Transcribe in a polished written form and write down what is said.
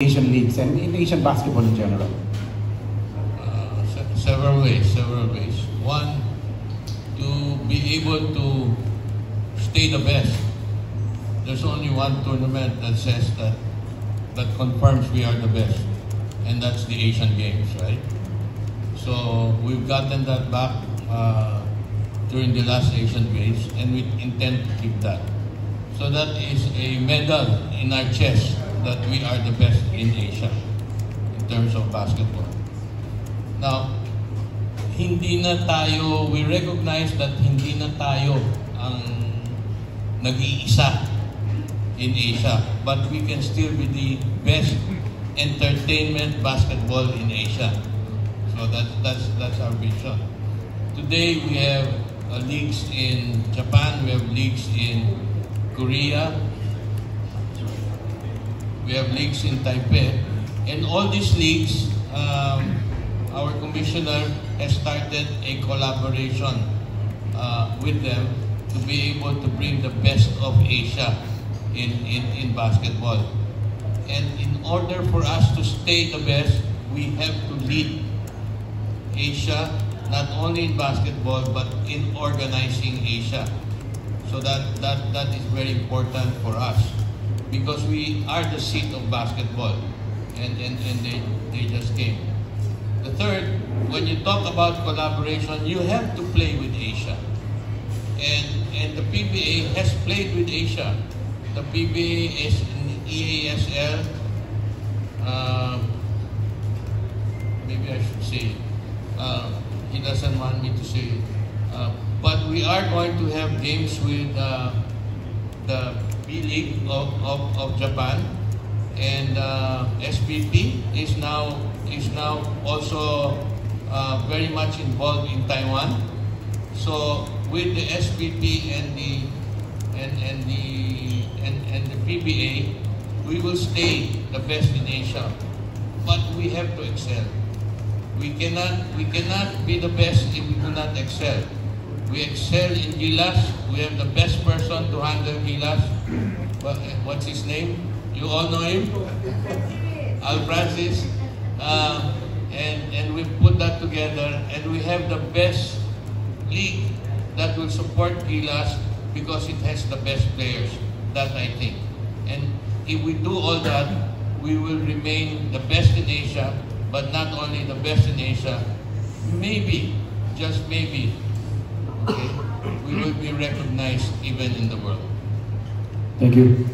Asian leagues and in Asian basketball in general? Several ways. One, to be able to stay the best. There's only one tournament that says that confirms we are the best, and that's the Asian Games, right? So we've gotten that back during the last Asian Games, and we intend to keep that. So that is a medal in our chest that we are the best in Asia in terms of basketball. Now, we recognize that hindi na tayo ang nag-iisa in Asia, but we can still be the best entertainment basketball in Asia. So that's our vision. Today we have leagues in Japan, we have leagues in Korea, we have leagues in Taipei, and all these leagues, our commissioner has started a collaboration with them to be able to bring the best of Asia in basketball. And in order for us to stay the best, we have to lead Asia, not only in basketball, but in organizing Asia. So that is very important for us, because we are the seat of basketball, and they just came. The third, when you talk about collaboration, you have to play with Asia. And the PBA has played with Asia. The PBA is in EASL. Maybe I should say, he doesn't want me to say it. But we are going to have games with the B-League of Japan, and SPP is now also very much involved in Taiwan. So with the SPP and the PBA, we will stay the best in Asia, but we have to excel. We cannot be the best if we do not excel. We excel in Gilas. We have the best person to handle Gilas. What's his name? You all know him? Al Francis. And we put that together, and we have the best league that will support Gilas because it has the best players. That I think. And if we do all that, we will remain the best in Asia, but not only the best in Asia, maybe, just maybe, okay, we will be recognized even in the world. Thank you.